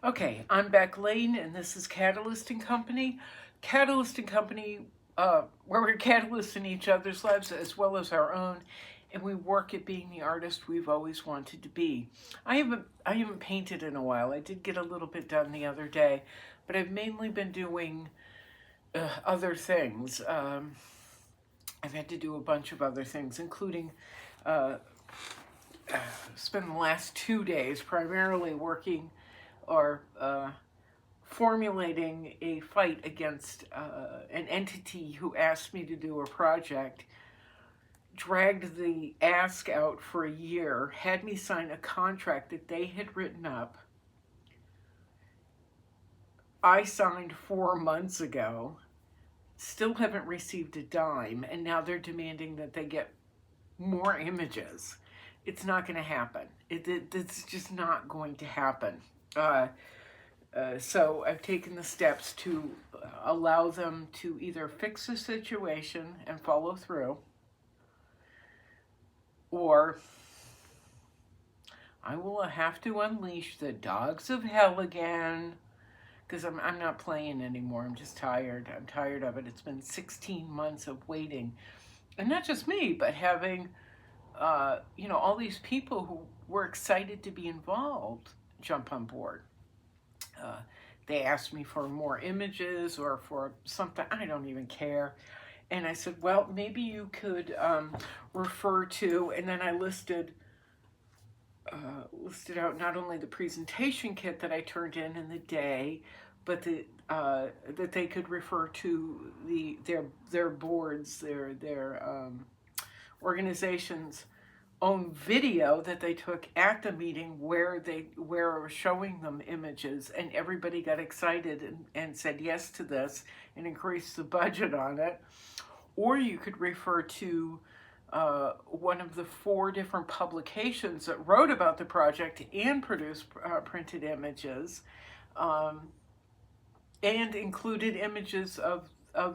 Okay, I'm Beck Lane, and this is Catalyst and Company. Catalyst and Company, where we're catalysts in each other's lives as well as our own, and we work at being the artist we've always wanted to be. I haven't painted in a while. I did get a little bit done the other day, but I've mainly been doing other things. I've had to do a bunch of other things, including spend the last 2 days primarily working or formulating a fight against an entity who asked me to do a project, dragged the ask out for a year, had me sign a contract that they had written up. I signed 4 months ago, still haven't received a dime, and now they're demanding that they get more images. It's not going to happen. It's just not going to happen. So I've taken the steps to allow them to either fix the situation and follow through, or I will have to unleash the dogs of hell again, because I'm not playing anymore. I'm just tired. I'm tired of it. It's been 16 months of waiting. And not just me, but having, all these people who were excited to be involved jump on board. They asked me for more images or for something. I don't even care. And I said, well, maybe you could refer to, and then I listed out not only the presentation kit that I turned in the day, but that they could refer to their boards, their organization's own video that they took at the meeting where I was showing them images, and everybody got excited and said yes to this and increased the budget on it. Or you could refer to one of the 4 different publications that wrote about the project and produced printed images, and included images of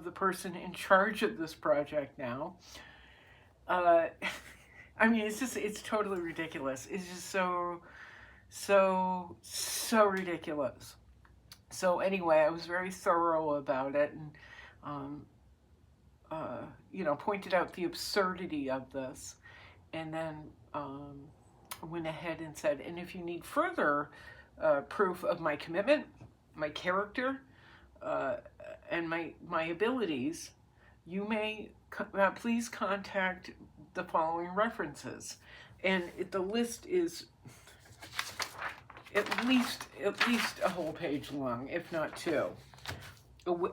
the person in charge of this project now. I mean, it's totally ridiculous. It's just so ridiculous. So anyway, I was very thorough about it and, pointed out the absurdity of this, and then went ahead and said, and if you need further proof of my commitment, my character, and my abilities, you may please contact the following references. And the list is at least a whole page long, if not 2.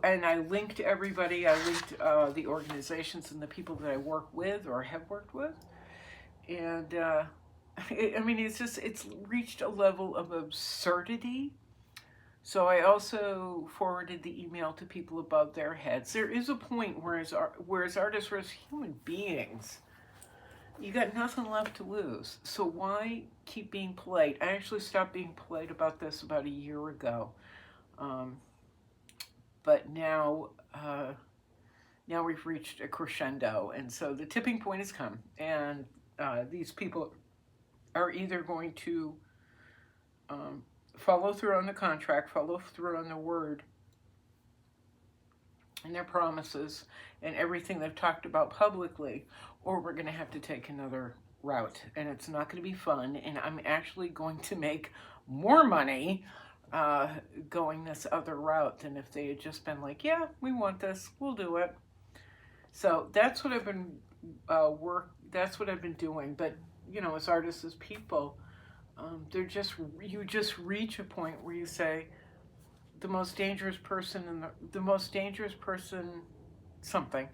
And I linked everybody. I linked the organizations and the people that I work with or have worked with. And it's reached a level of absurdity. So I also forwarded the email to people above their heads. There is a point where as artists or as human beings, you got nothing left to lose. So why keep being polite? I actually stopped being polite about this about a year ago. But now we've reached a crescendo. And so the tipping point has come. And these people are either going to follow through on the contract, follow through on the word and their promises and everything they've talked about publicly, or we're going to have to take another route, and it's not going to be fun, and I'm actually going to make more money going this other route than if they had just been like, yeah, we want this, we'll do it. So that's what I've been that's what I've been doing. But as artists, as people, you just reach a point where you say, the most dangerous person something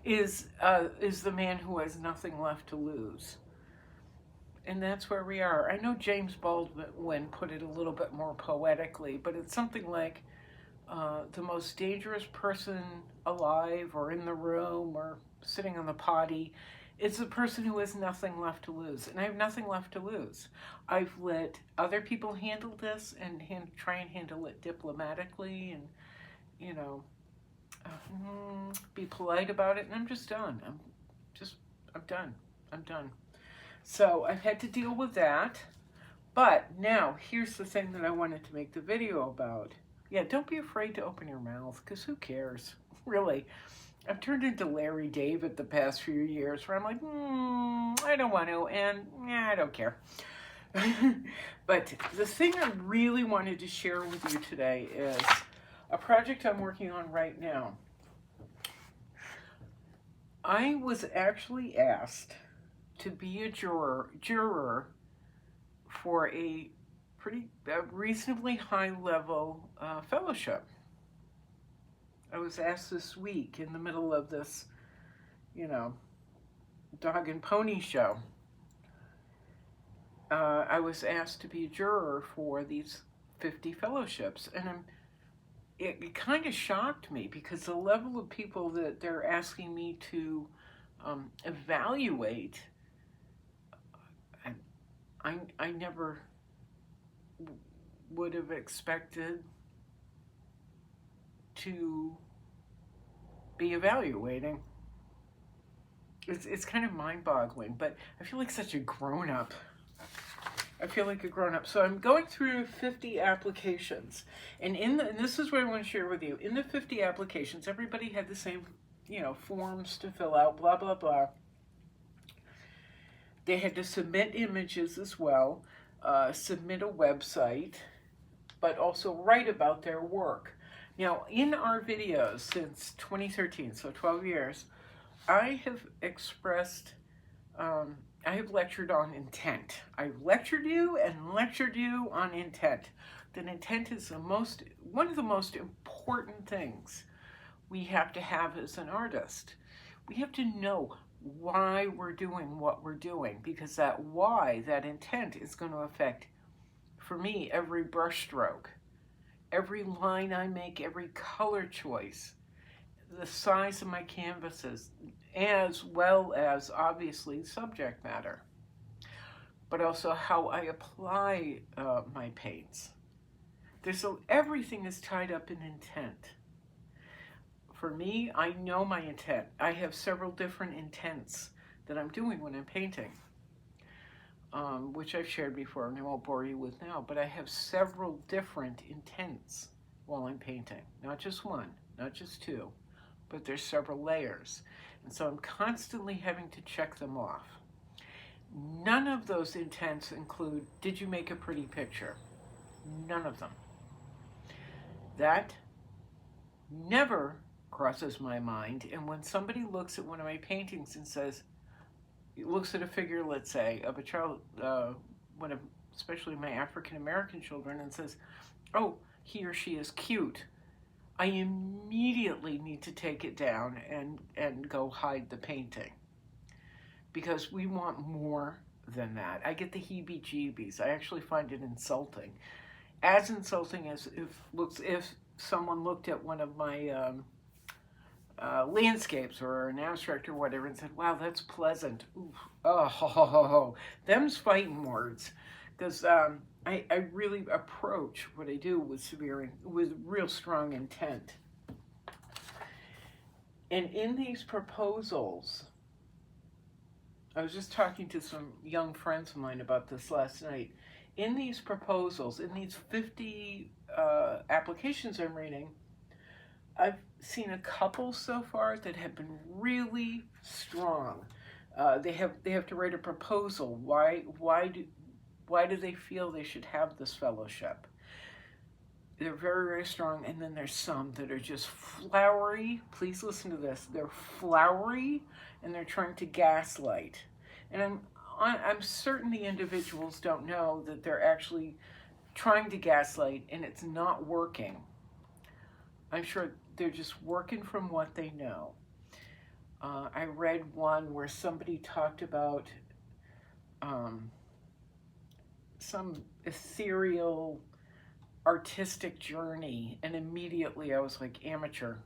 is the man who has nothing left to lose. And that's where we are. I know James Baldwin put it a little bit more poetically, but it's something like the most dangerous person alive or in the room or sitting on the potty is the person who has nothing left to lose. And I have nothing left to lose. I've let other people handle this and try and handle it diplomatically and, be polite about it. And I'm just done. I'm done. So I've had to deal with that. But now, here's the thing that I wanted to make the video about. Yeah, don't be afraid to open your mouth, because who cares? Really. I've turned into Larry David the past few years, where I'm like, I don't want to, and I don't care. But the thing I really wanted to share with you today is a project I'm working on right now. I was actually asked to be a juror for a reasonably high level fellowship. I was asked this week in the middle of this, dog and pony show. I was asked to be a juror for these 50 fellowships, and it kind of shocked me because the level of people that they're asking me to evaluate, I never would have expected to be evaluating. It's kind of mind-boggling, but I feel like such a grown-up. I feel like a grown-up. So I'm going through 50 applications, and and this is what I want to share with you. In the 50 applications, everybody had the same, forms to fill out, blah, blah, blah. They had to submit images as well, submit a website, but also write about their work. Now, in our videos since 2013, so 12 years, I have expressed, I have lectured on intent. I've lectured you and lectured you on intent. That intent is one of the most important things we have to have as an artist. We have to know why we're doing what we're doing, because that why, that intent, is going to affect, for me, every brush stroke, every line I make, every color choice, the size of my canvases, as well as, obviously, subject matter, but also how I apply my paints. Everything is tied up in intent. For me, I know my intent. I have several different intents that I'm doing when I'm painting, which I've shared before and I won't bore you with now, but I have several different intents while I'm painting. Not just one, not just two, but there's several layers. And so I'm constantly having to check them off. None of those intents include, did you make a pretty picture? None of them. That never crosses my mind. And when somebody looks at one of my paintings and says, looks at a figure, let's say, of a child, especially my African-American children, and says, oh, he or she is cute, I immediately need to take it down and go hide the painting. Because we want more than that. I get the heebie-jeebies. I actually find it insulting. As insulting as if someone looked at one of my landscapes or an abstract or whatever and said, wow, that's pleasant. Ooh, oh, them's fighting words. Because I really approach what I do with real strong intent. And in these proposals, I was just talking to some young friends of mine about this last night. In these proposals, in these 50 applications I'm reading, I've seen a couple so far that have been really strong. They have to write a proposal. Why do they feel they should have this fellowship? They're very, very strong. And then there's some that are just flowery. Please listen to this. They're flowery and they're trying to gaslight. And I'm certain the individuals don't know that they're actually trying to gaslight and it's not working. I'm sure they're just working from what they know. I read one where somebody talked about some ethereal artistic journey, and immediately I was like, amateur,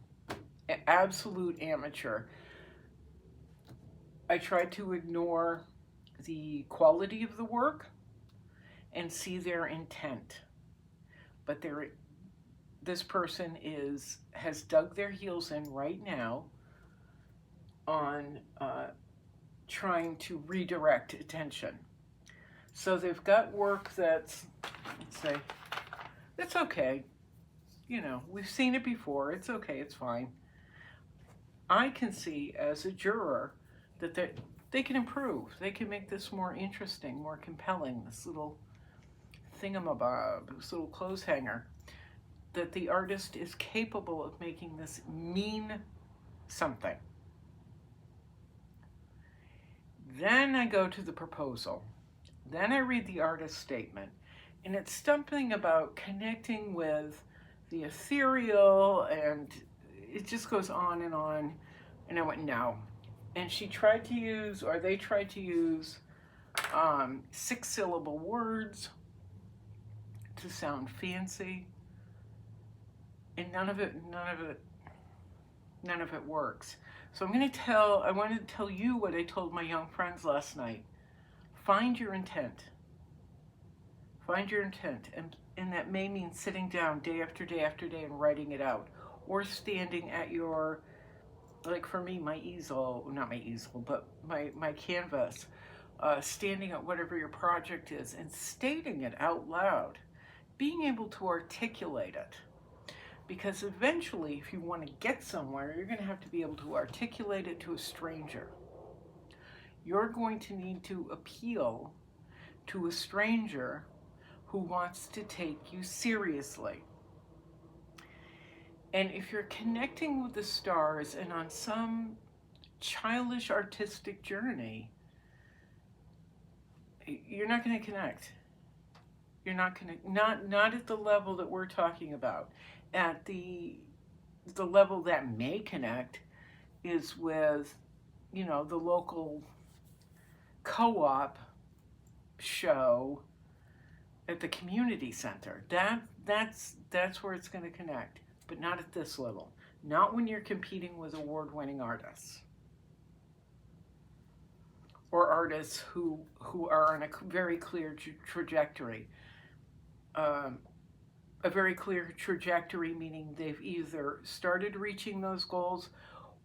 absolute amateur. I tried to ignore the quality of the work and see their intent, but this person has dug their heels in right now on trying to redirect attention. So they've got work that's, let's say, it's okay. You know, we've seen it before. It's okay. It's fine. I can see as a juror that they can improve. They can make this more interesting, more compelling, this little thingamabob, this little clothes hanger, that the artist is capable of making this mean something. Then I go to the proposal. Then I read the artist statement, and it's something about connecting with the ethereal, and it just goes on. And I went, no. And she tried to use, or they tried to use, 6-syllable words to sound fancy, and none of it works. So I wanted to tell you what I told my young friends last night. Find your intent. Find your intent. And that may mean sitting down day after day after day and writing it out, or standing at your, like for me, my easel, not my easel, but my canvas, standing at whatever your project is and stating it out loud, being able to articulate it. Because eventually, if you want to get somewhere, you're going to have to be able to articulate it to a stranger. You're going to need to appeal to a stranger who wants to take you seriously. And if you're connecting with the stars and on some childish artistic journey, you're not going to connect. You're not going to, not at the level that we're talking about. At the level that may connect is with, you know, the local co-op show at the community center. That's where it's going to connect, but not at this level. Not when you're competing with award-winning artists or artists who are on a very clear trajectory. A very clear trajectory, meaning they've either started reaching those goals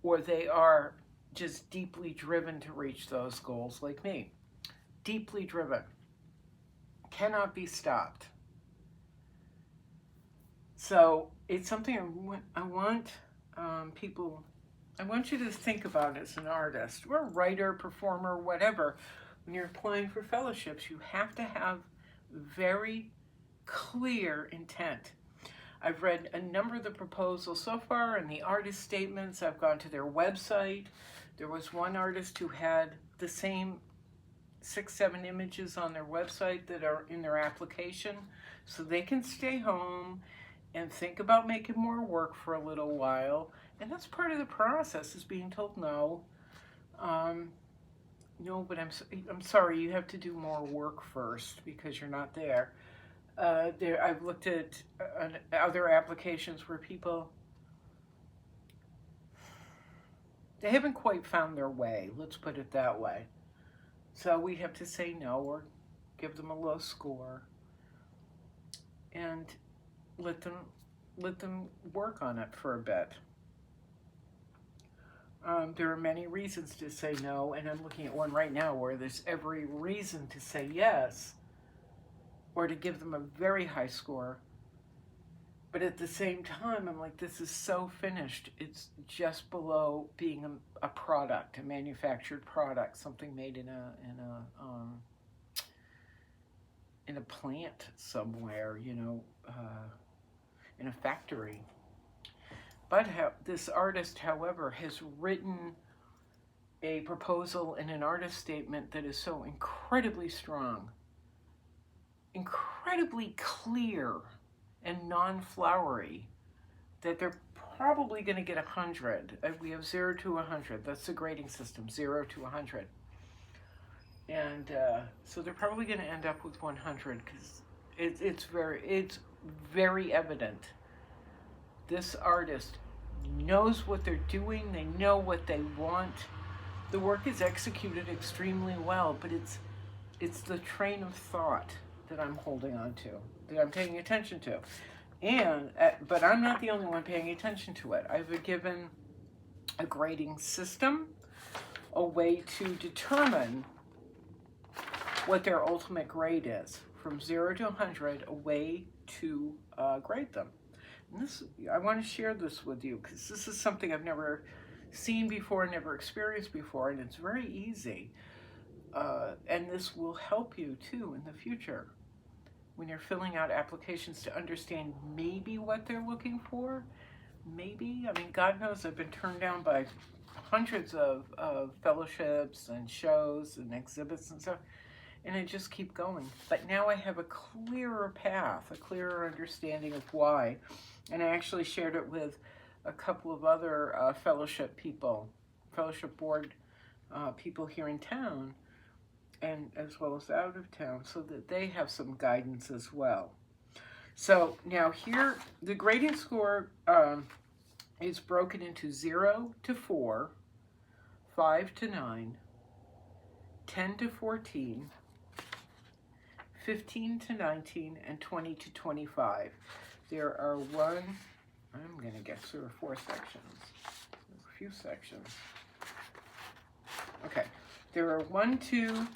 or they are just deeply driven to reach those goals, like me. Deeply driven. Cannot be stopped. So it's something I want people, I want you to think about as an artist or a writer, performer, whatever. When you're applying for fellowships, you have to have very clear intent. I've read a number of the proposals so far and the artist statements. I've gone to their website. There was one artist who had the same 6-7 images on their website that are in their application, so they can stay home and think about making more work for a little while. And that's part of the process, is being told no. No, but I'm sorry, you have to do more work first because you're not there. I've looked at other applications where people, they haven't quite found their way, let's put it that way. So we have to say no or give them a low score and let them work on it for a bit. There are many reasons to say no, and I'm looking at one right now where there's every reason to say yes, or to give them a very high score. But at the same time, I'm like, this is so finished. It's just below being a product, a manufactured product, something made in a plant somewhere, you know, in a factory. But this artist, however, has written a proposal and an artist statement that is so incredibly strong, incredibly clear and non-flowery, that they're probably going to get 100. We have 0 to 100. That's the grading system, 0 to 100. And so they're probably going to end up with 100 because it's very evident. This artist knows what they're doing. They know what they want. The work is executed extremely well, but it's the train of thought that I'm holding on to, that I'm paying attention to. But I'm not the only one paying attention to it. I've been given a grading system, a way to determine what their ultimate grade is, from 0 to 100, a way to grade them. And this, I want to share this with you because this is something I've never seen before, never experienced before, and it's very easy. And this will help you too in the future when you're filling out applications to understand maybe what they're looking for. Maybe, I mean, God knows I've been turned down by hundreds of fellowships and shows and exhibits and stuff, and I just keep going. But now I have a clearer path, a clearer understanding of why. And I actually shared it with a couple of other fellowship board people here in town, and as well as out of town, so that they have some guidance as well. So now here, the grading score is broken into 0 to 4, 5 to 9, 10 to 14, 15 to 19, and 20 to 25. There are I'm going to guess there are 4 sections. A few sections. Okay, there are 1, 2,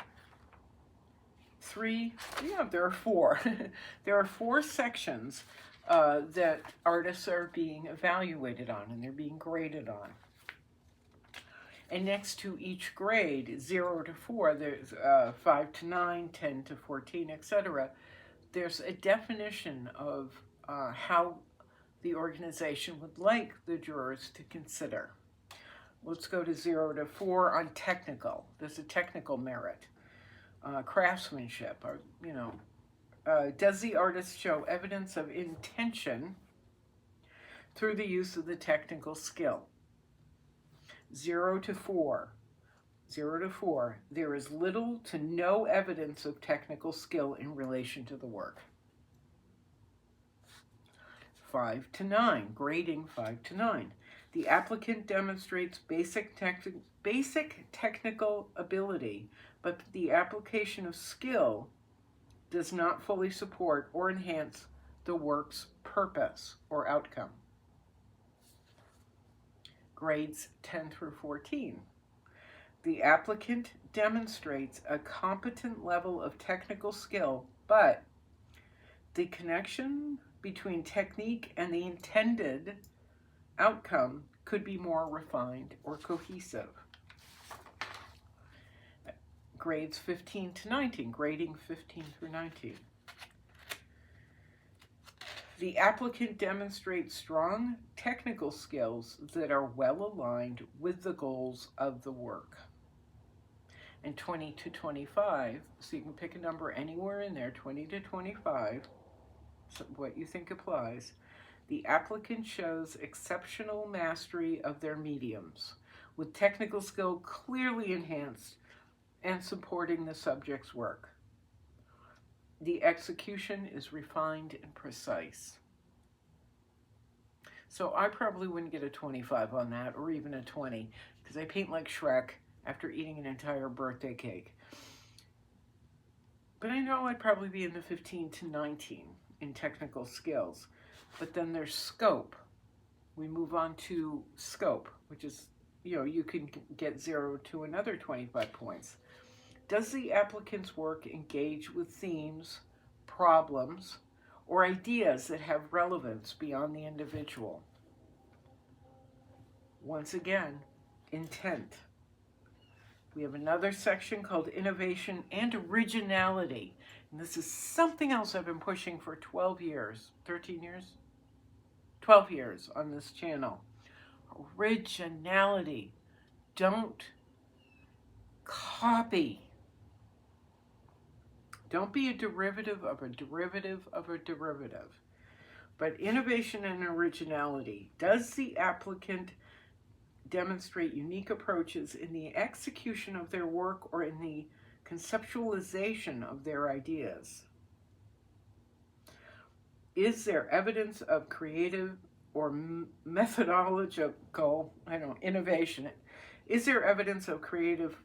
3, yeah, there are 4. There are 4 sections that artists are being evaluated on, and they're being graded on. And next to each grade, 0 to 4, there's 5 to 9, 10 to 14, etc. There's a definition of how the organization would like the jurors to consider. Let's go to 0 to 4 on technical. There's a technical merit. Craftsmanship, or, does the artist show evidence of intention through the use of the technical skill? 0 to 4, there is little to no evidence of technical skill in relation to the work. 5 to 9, grading 5 to 9. The applicant demonstrates basic technical ability, but the application of skill does not fully support or enhance the work's purpose or outcome. Grades 10 through 14. The applicant demonstrates a competent level of technical skill, but the connection between technique and the intended outcome could be more refined or cohesive. Grades 15 to 19, grading 15 through 19. The applicant demonstrates strong technical skills that are well aligned with the goals of the work. And 20 to 25, so you can pick a number anywhere in there, 20 to 25, so what you think applies. The applicant shows exceptional mastery of their mediums, with technical skill clearly enhanced and supporting the subject's work. The execution is refined and precise. So I probably wouldn't get a 25 on that, or even a 20, because I paint like Shrek after eating an entire birthday cake. But I know I'd probably be in the 15 to 19 in technical skills. But then there's scope. We move on to scope, which is, you can get 0 to another 25 points. Does the applicant's work engage with themes, problems, or ideas that have relevance beyond the individual? Once again, intent. We have another section called Innovation and Originality. And this is something else I've been pushing for 12 years, 13 years? 12 years on this channel. Originality. Don't copy. Don't be a derivative of a derivative of a derivative. But innovation and originality. Does the applicant demonstrate unique approaches in the execution of their work or in the conceptualization of their ideas? Is there evidence of creative or methodological, innovation? Is there evidence of creative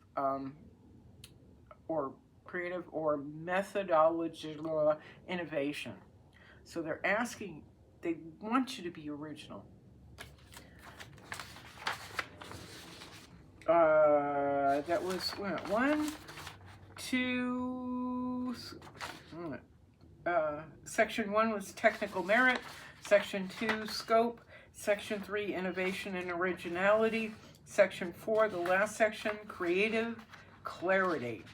or methodological innovation? So they're asking, they want you to be original. That was 1, 2, Section 1 was technical merit. Section 2, scope. Section 3, innovation and originality. Section 4, the last section, creative clarity.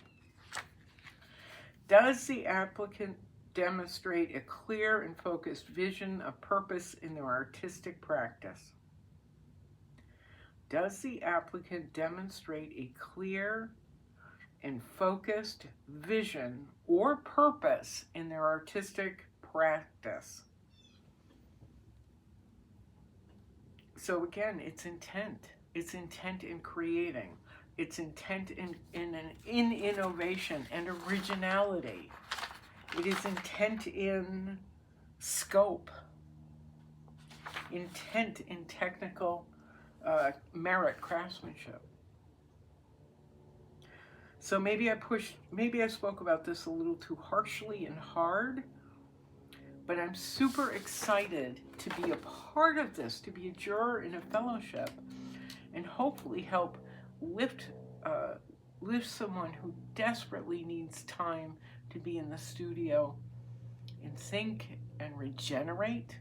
Does the applicant demonstrate a clear and focused vision of purpose in their artistic practice? Does the applicant demonstrate a clear and focused vision or purpose in their artistic practice? So again, it's intent. It's intent in creating. It's intent in innovation and originality. It is intent in scope. Intent in technical merit craftsmanship. So maybe I spoke about this a little too harshly and hard, but I'm super excited to be a part of this, to be a juror in a fellowship, and hopefully help lift someone who desperately needs time to be in the studio and think and regenerate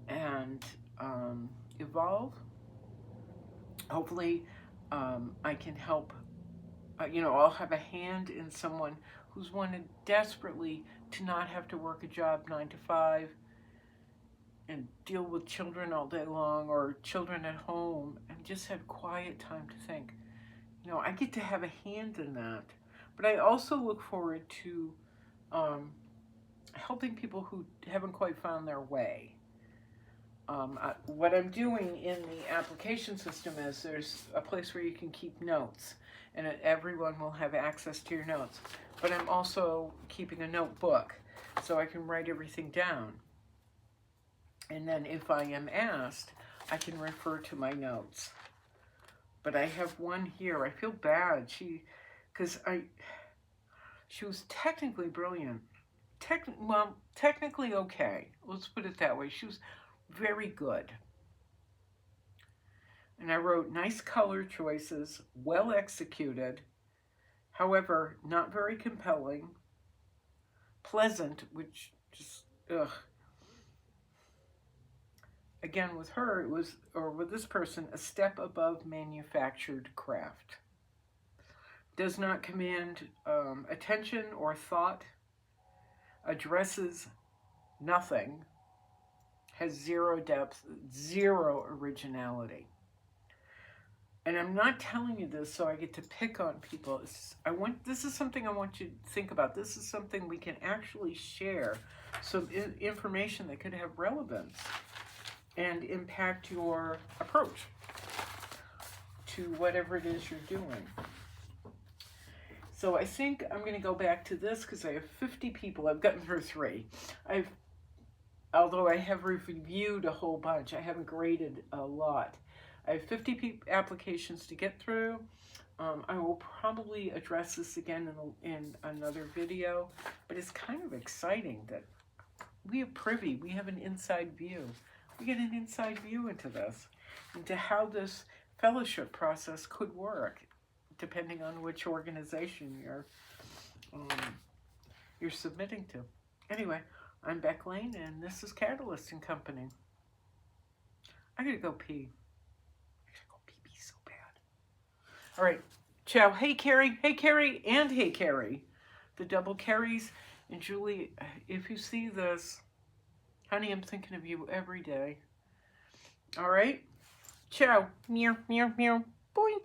and evolve. Hopefully I can help, I'll have a hand in someone who's wanted desperately to not have to work a job 9 to 5 and deal with children all day long or children at home and just have quiet time to think. I get to have a hand in that. But I also look forward to helping people who haven't quite found their way. What I'm doing in the application system is there's a place where you can keep notes, and everyone will have access to your notes. But I'm also keeping a notebook so I can write everything down. And then if I am asked, I can refer to my notes. But I have one here. I feel bad. She was technically brilliant. Technically okay. Let's put it that way. She was very good. And I wrote nice color choices, well executed, however, not very compelling, pleasant, which just, ugh. Again, with her, it was, or with this person, a step above manufactured craft. Does not command attention or thought, addresses nothing, has zero depth, zero originality. And I'm not telling you this so I get to pick on people. This is something I want you to think about. This is something we can actually share, some information that could have relevance and impact your approach to whatever it is you're doing. So I think I'm going to go back to this because I have 50 people. I've gotten her 3. Although I have reviewed a whole bunch, I haven't graded a lot. I have 50 applications to get through. I will probably address this again in another video, but it's kind of exciting that we have an inside view. We get an inside view into this, into how this fellowship process could work, depending on which organization you're submitting to. Anyway, I'm Beck Lane, and this is Catalyst and Company. I gotta go pee. Pee so bad. All right, ciao. Hey, Carrie, and hey, Carrie. The double Carries. And Julie, if you see this, honey, I'm thinking of you every day. All right? Ciao. Meow, meow, meow. Boink.